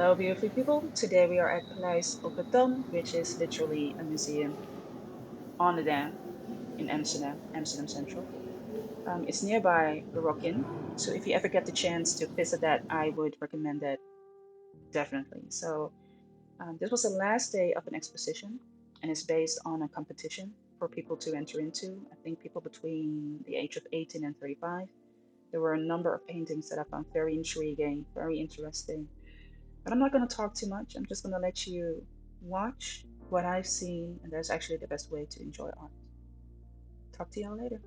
Hello, beautiful people. Today we are at Paleis, which is literally a museum on the Dam in Amsterdam, Amsterdam Central. It's nearby Rokin, so if you ever get the chance to visit that, I would recommend that definitely. This was the last day of an exposition, and it's based on a competition for people to enter into. I think people between the age of 18 and 35. There were a number of paintings that I found very intriguing, very interesting. But I'm not going to talk too much. I'm just going to let you watch what I've seen, and that's actually the best way to enjoy art. Talk to y'all later.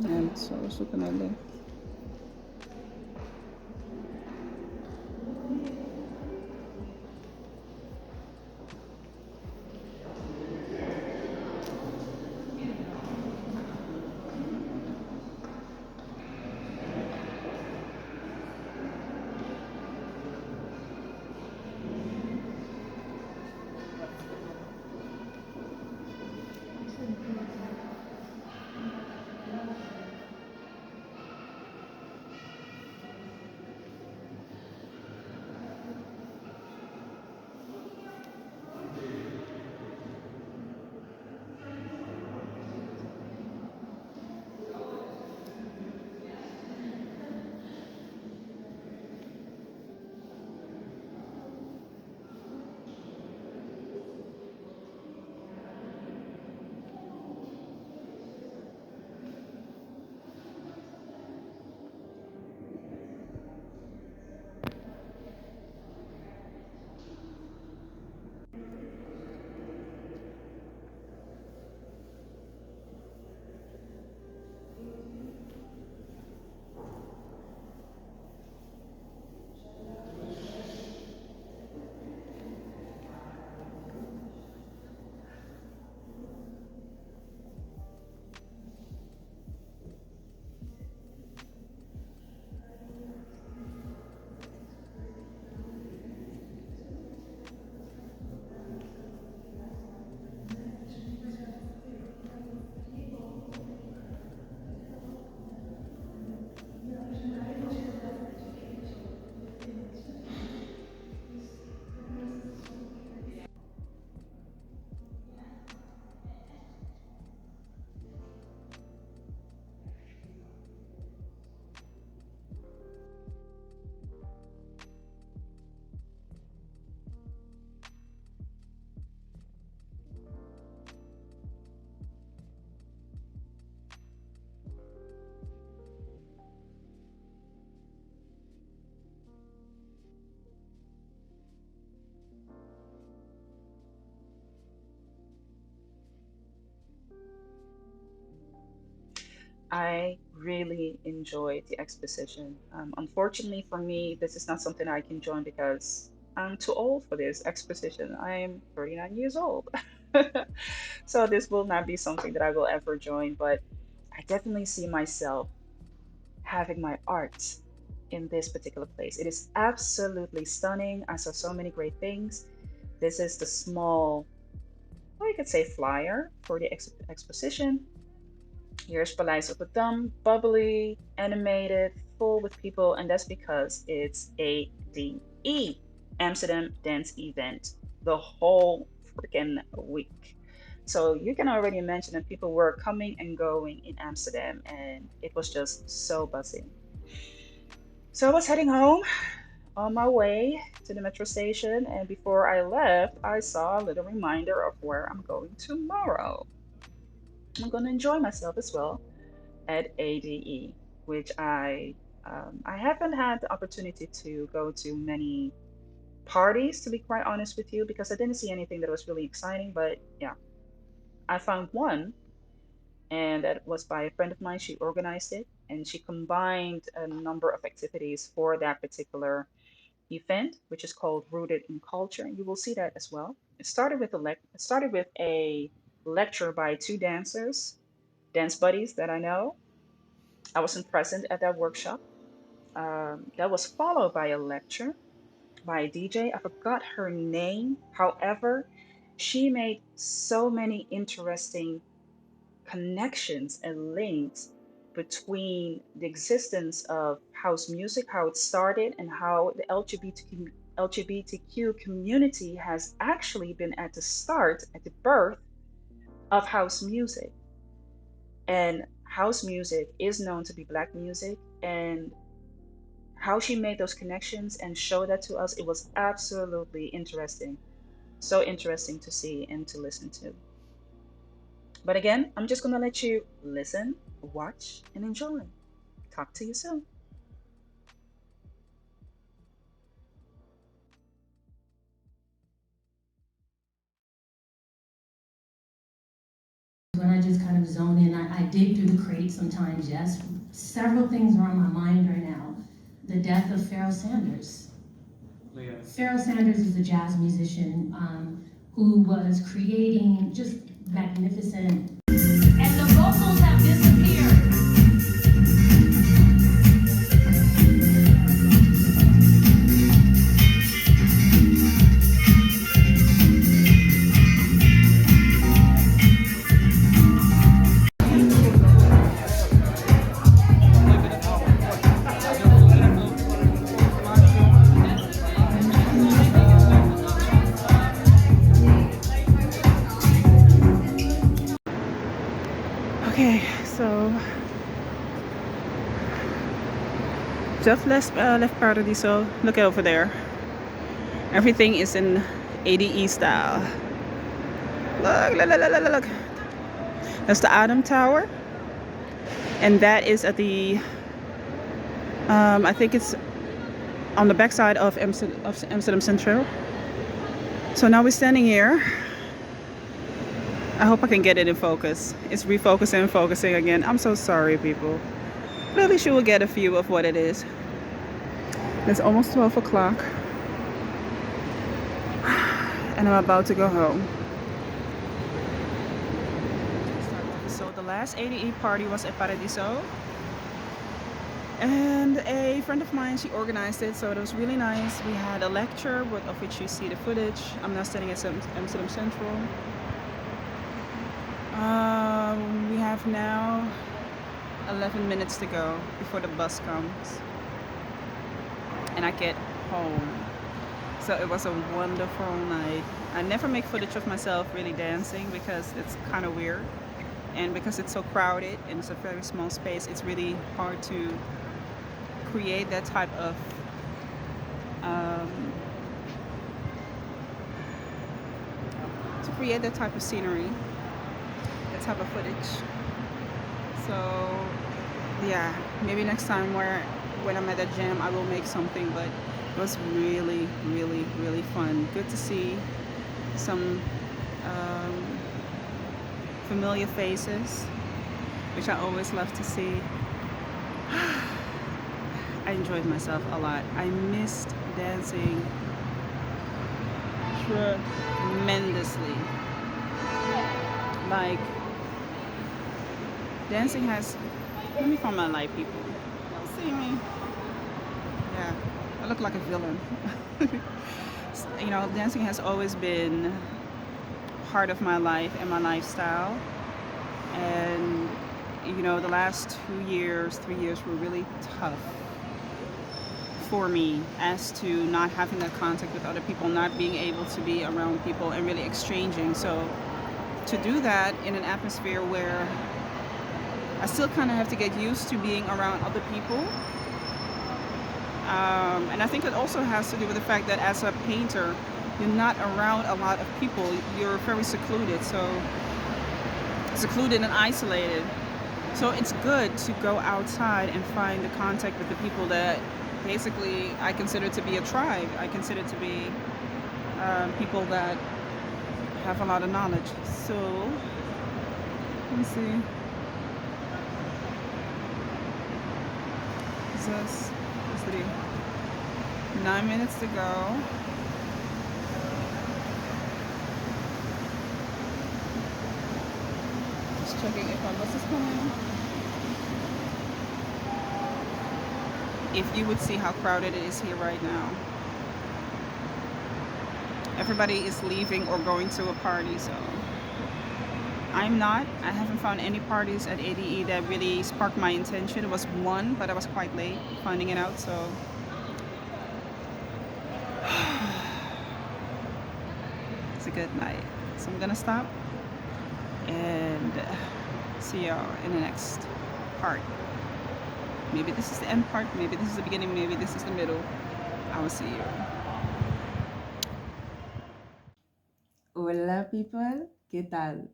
En zo zoeken naar de. I really enjoyed the exposition. Unfortunately for me, this is not something I can join because I'm too old for this exposition. I'm 39 years old. So this will not be something that I will ever join, but I definitely see myself having my art in this particular place. It is absolutely stunning. I saw so many great things. This is the small, well, you could say flyer for the exposition. Here's Paleis op het Dam, bubbly, animated, full with people, and that's because it's ADE, Amsterdam Dance Event, the whole freaking week. So you can already imagine that people were coming and going in Amsterdam, and it was just so buzzing. So I was heading home on my way to the metro station, and before I left, I saw a little reminder of where I'm going tomorrow. I'm going to enjoy myself as well at ADE, which I haven't had the opportunity to go to many parties, to be quite honest with you, because I didn't see anything that was really exciting. But yeah, I found one, and that was by a friend of mine. She organized it, and she combined a number of activities for that particular event, which is called Rooted in Culture. And you will see that as well. It started with a lecture by two dancers, dance buddies that I know. I wasn't present at that workshop. That was followed by a lecture by a DJ. I forgot her name. However, she made so many interesting connections and links between the existence of house music, how it started, and how the LGBTQ community has actually been at the start, at the birth of house music. And house music is known to be Black music, and how she made those connections and showed that to us, it was absolutely interesting. So interesting to see and to listen to. But again, I'm just going to let you listen, watch, and enjoy. Talk to you soon. When I just kind of zone in, I dig through the crate sometimes, yes. Several things are on my mind right now. The death of Pharoah Sanders. Pharoah Sanders is a jazz musician who was creating just magnificent. And the vocals have disappeared. Okay, so just left Paradiso. Look over there. Everything is in ADE style. Look. That's the Atom Tower. And that is at the, I think it's on the backside of Amsterdam Central. So now we're standing here. I hope I can get it in focus. It's refocusing and focusing again. I'm so sorry, people. But at least you will get a view of what it is. It's almost 12 o'clock. And I'm about to go home. So the last ADE party was at Paradiso. And a friend of mine, she organized it, so it was really nice. We had a lecture, of which you see the footage. I'm now standing at Amsterdam Central. We have now 11 minutes to go before the bus comes and I get home. So it was a wonderful night. I never make footage of myself really dancing because it's kind of weird, and because it's so crowded and it's a very small space, it's really hard to create that type of scenery, that type of footage. So yeah, maybe next time when I'm at the gym I will make something, but it was really fun. Good to see some familiar faces. which I always love to see. I enjoyed myself a lot. I missed dancing tremendously. Like, dancing has, let me find my light, people. Y'all see me? Yeah, I look like a villain. You know, dancing has always been part of my life and my lifestyle. And, you know, the last 2 years, 3 years were really tough for me as to not having that contact with other people, not being able to be around people and really exchanging. So to do that in an atmosphere where I still kind of have to get used to being around other people. And I think it also has to do with the fact that as a painter, you're not around a lot of people. You're very secluded, secluded and isolated. So it's good to go outside and find the contact with the people that basically I consider to be a tribe. I consider to be people that have a lot of knowledge. So let me see. What's 9 minutes to go. Just checking if my bus is coming. If you would see how crowded it is here right now. Everybody is leaving or going to a party, so I'm not. I haven't found any parties at ADE that really sparked my attention. It was one, but I was quite late finding it out, so it's a good night. So I'm gonna stop and see y'all in the next part. Maybe this is the end part, maybe this is the beginning, maybe this is the middle. I will see you. Hola people, ¿qué tal?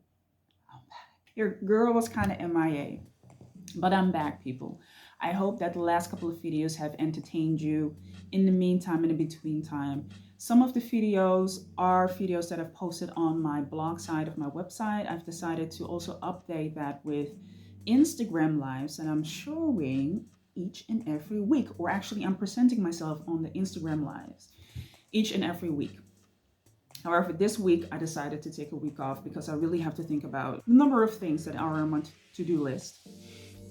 I'm back. Your girl was kind of MIA, but I'm back, people. I hope that the last couple of videos have entertained you. In the meantime, in the between time, some of the videos are videos that I've posted on my blog side of my website. I've decided to also update that with Instagram lives, and I'm showing each and every week, or actually I'm presenting myself on the Instagram lives each and every week. However, this week I decided to take a week off because I really have to think about a number of things that are on my to-do list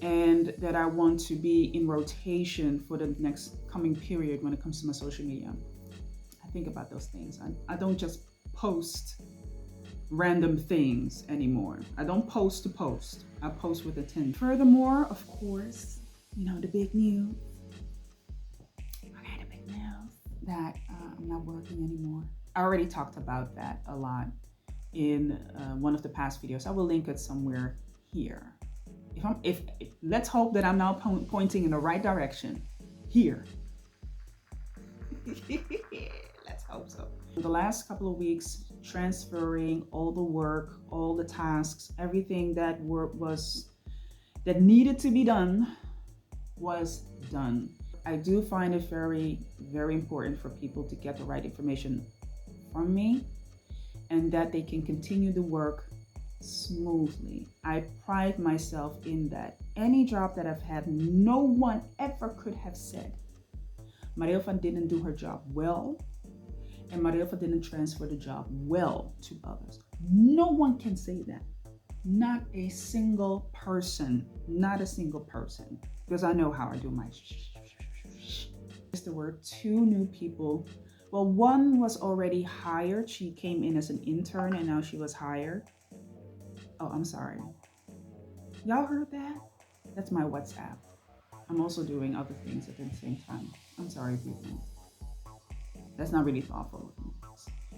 and that I want to be in rotation for the next coming period when it comes to my social media. I think about those things. I don't just post random things anymore. I don't post to post. I post with intent. Furthermore, of course, you know, the big news. Okay, the big news that I'm not working anymore. I already talked about that a lot in one of the past videos. I will link it somewhere here. If let's hope that I'm now pointing in the right direction. Here. Let's hope so. The last couple of weeks, transferring all the work, all the tasks, everything that that needed to be done was done. I do find it very, very important for people to get the right information from me and that they can continue the work smoothly. I pride myself in that. Any job that I've had, no one ever could have said Marilva didn't do her job well and Marilva didn't transfer the job well to others. No one can say that. Not a single person. Not a single person. Because I know how I do my There were 2 new people. Well, one was already hired. She came in as an intern and now she was hired. Oh, I'm sorry. Y'all heard that? That's my WhatsApp. I'm also doing other things at the same time. I'm sorry, people. That's not really thoughtful of me.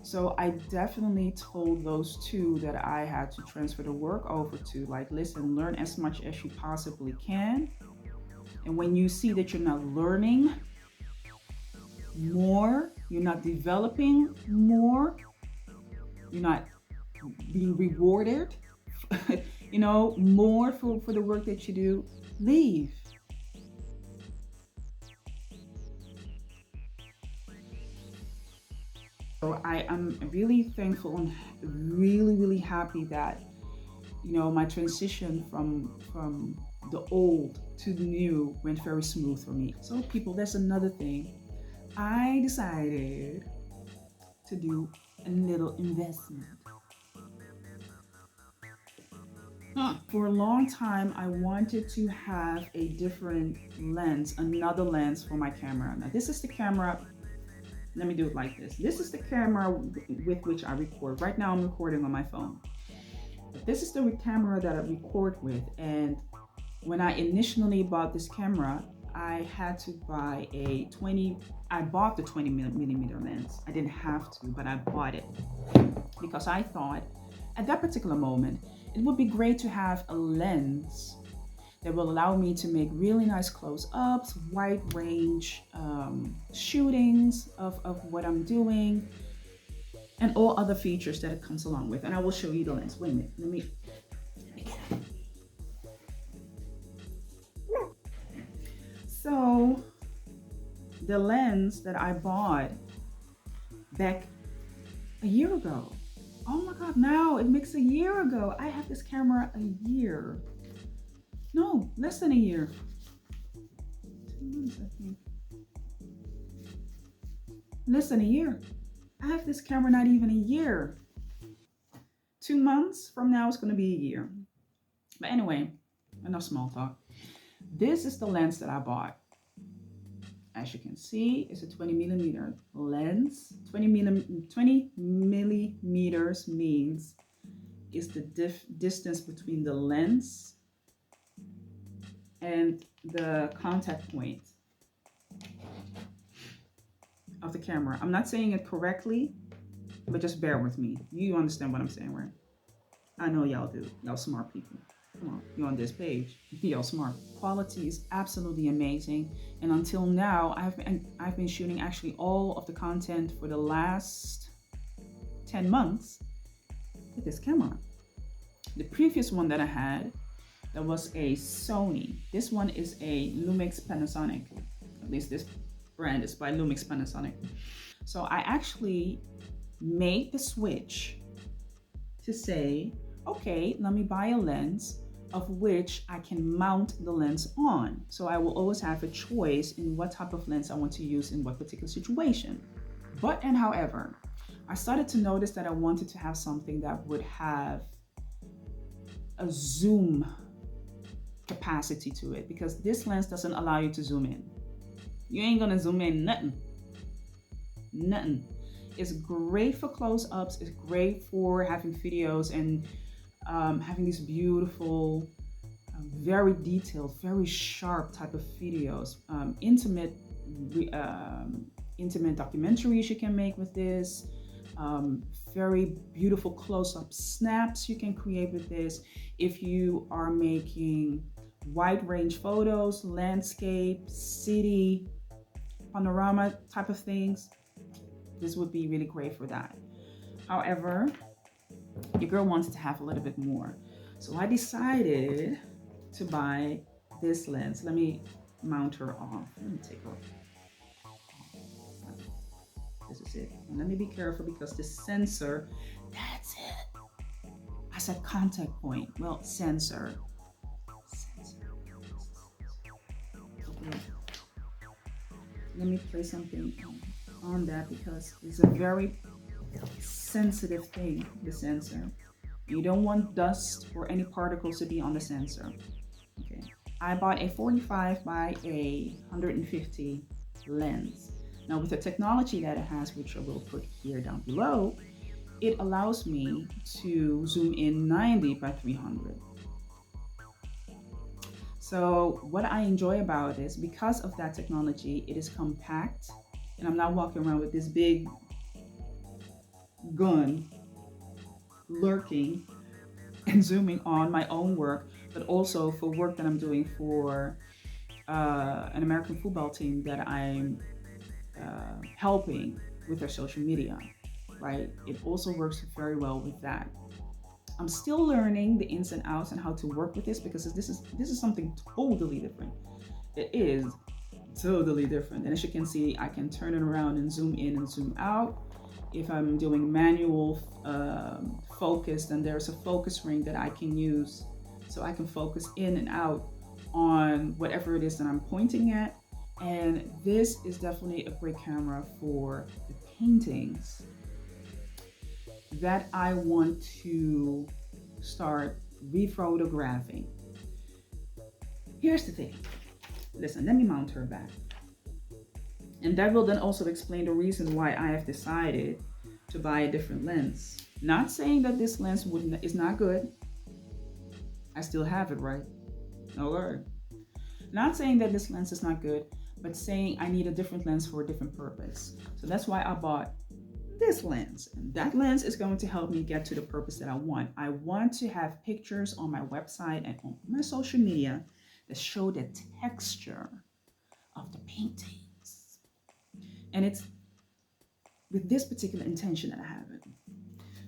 So I definitely told those 2 that I had to transfer the work over to, like, listen, learn as much as you possibly can. And when you see that you're not learning more, you're not developing more, you're not being rewarded, you know, more for the work that you do, leave. So I am really thankful and really, really happy that you know, my transition from the old to the new went very smooth for me. So people, that's another thing. I decided to do a little investment. For a long time, I wanted to have a different lens, another lens for my camera. Now, this is the camera. Let me do it like this. This is the camera with which I record. Right now, I'm recording on my phone. But this is the camera that I record with. And when I initially bought this camera, I had to buy I bought the 20 millimeter lens. I didn't have to, but I bought it because I thought at that particular moment, it would be great to have a lens that will allow me to make really nice close-ups, wide range shootings of what I'm doing, and all other features that it comes along with. And I will show you the lens. Wait a minute, let me get it. So the lens that I bought back a year ago. Oh my God, now it makes a year ago. I have this camera a year. No, less than a year. 2 months, I think. Less than a year. I have this camera not even a year. 2 months from now, it's going to be a year. But anyway, enough small talk. This is the lens that I bought. As you can see, it's a 20 millimeter lens. 20 millimeters means is the distance between the lens and the contact point of the camera. I'm not saying it correctly, but just bear with me. You understand what I'm saying, right? I know y'all do. Y'all smart people. Come on, you're on this page. Y'all smart. Quality is absolutely amazing. And until now, I've been shooting actually all of the content for the last 10 months with this camera. The previous one that I had, that was a Sony. This one is a Lumix Panasonic. At least this brand is by Lumix Panasonic. So I actually made the switch to say, okay, let me buy a lens of which I can mount the lens on. So I will always have a choice in what type of lens I want to use in what particular situation. But and however, I started to notice that I wanted to have something that would have a zoom capacity to it, because this lens doesn't allow you to zoom in. You ain't gonna zoom in nothing. Nothing. It's great for close-ups. It's great for having videos and having these beautiful, very detailed, very sharp type of videos. Intimate documentaries you can make with this. Very beautiful close-up snaps you can create with this. If you are making wide range photos, landscape, city, panorama type of things, this would be really great for that. However, your girl wants to have a little bit more. So I decided to buy this lens. Let me mount her off. Let me take her off. This is it. And let me be careful because this sensor, that's it. I said contact point. Well, sensor. Okay. Let me play something on that because it's a very sensitive thing, the sensor. You don't want dust or any particles to be on the sensor. Okay. I bought a 45 by a 150 lens. Now with the technology that it has, which I will put here down below, it allows me to zoom in 90 by 300. So what I enjoy about this, because of that technology, it is compact, and I'm not walking around with this big gun lurking and zooming on my own work, but also for work that I'm doing for an American football team that I'm helping with their social media, right? It also works very well with that. I'm still learning the ins and outs and how to work with this because this is something totally different. It is totally different. And as you can see, I can turn it around and zoom in and zoom out. If I'm doing manual focus, then there's a focus ring that I can use so I can focus in and out on whatever it is that I'm pointing at. And this is definitely a great camera for the paintings that I want to start rephotographing. Here's the thing. Listen, let me mount her back. And that will then also explain the reason why I have decided to buy a different lens. Not saying that this lens is not good. I still have it, right? No word. Not saying that this lens is not good, but saying I need a different lens for a different purpose. So that's why I bought this lens. And that lens is going to help me get to the purpose that I want. I want to have pictures on my website and on my social media that show the texture of the paintings. And it's with this particular intention that I have it.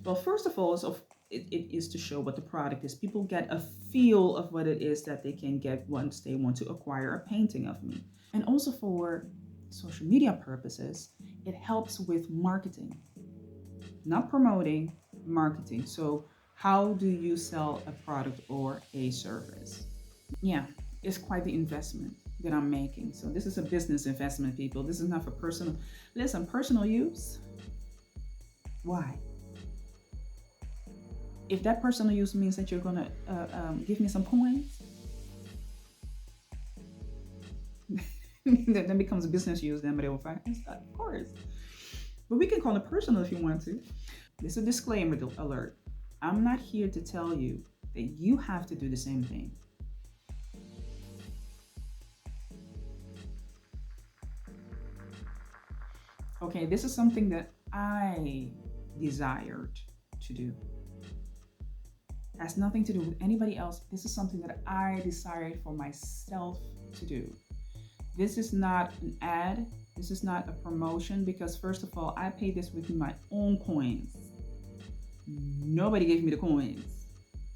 Well, first of all, it is to show what the product is. People get a feel of what it is that they can get once they want to acquire a painting of me. And also for social media purposes, it helps with marketing. Not promoting, marketing. So how do you sell a product or a service? Yeah, it's quite the investment that I'm making. So this is a business investment, people. This is not for personal. Listen, personal use. Why? If that personal use means that you're gonna give me some coins, then becomes business use. Then, but they will find, of course. But we can call it personal if you want to. This is a disclaimer alert. I'm not here to tell you that you have to do the same thing. Okay, this is something that I desired to do. It has nothing to do with anybody else. This is something that I decided for myself to do. This is not an ad. This is not a promotion because first of all, I paid this with my own coins. Nobody gave me the coins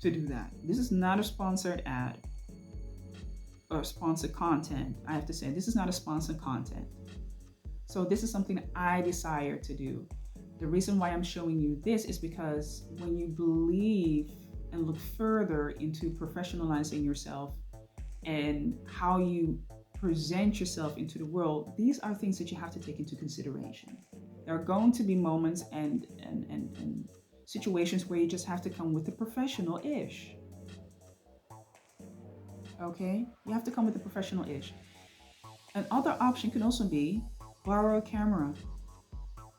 to do that. This is not a sponsored ad or sponsored content. I have to say, this is not a sponsored content. So this is something that I desire to do. The reason why I'm showing you this is because when you believe and look further into professionalizing yourself and how you present yourself into the world, these are things that you have to take into consideration. There are going to be moments and situations where you just have to come with the professional-ish. Okay? You have to come with the professional-ish. Another option can also be borrow a camera.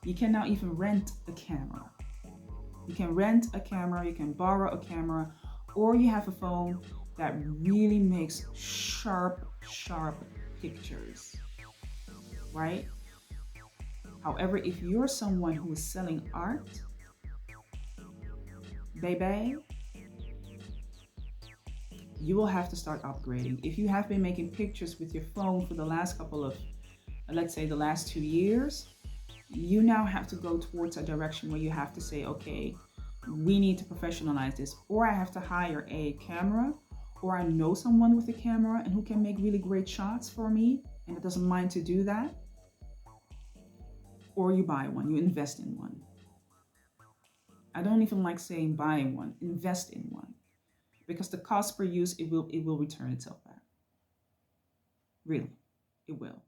You can now even rent a camera. You can rent a camera, you can borrow a camera, or you have a phone that really makes sharp pictures, right? However, if you're someone who is selling art, baby, you will have to start upgrading. If you have been making pictures with your phone for the last couple of, let's say the last 2 years, you now have to go towards a direction where you have to say, okay, we need to professionalize this, or I have to hire a camera, or I know someone with a camera and who can make really great shots for me and it doesn't mind to do that, or you buy one, you invest in one. I don't even like saying buying one, invest in one, because the cost per use, it will return itself back. Really, it will.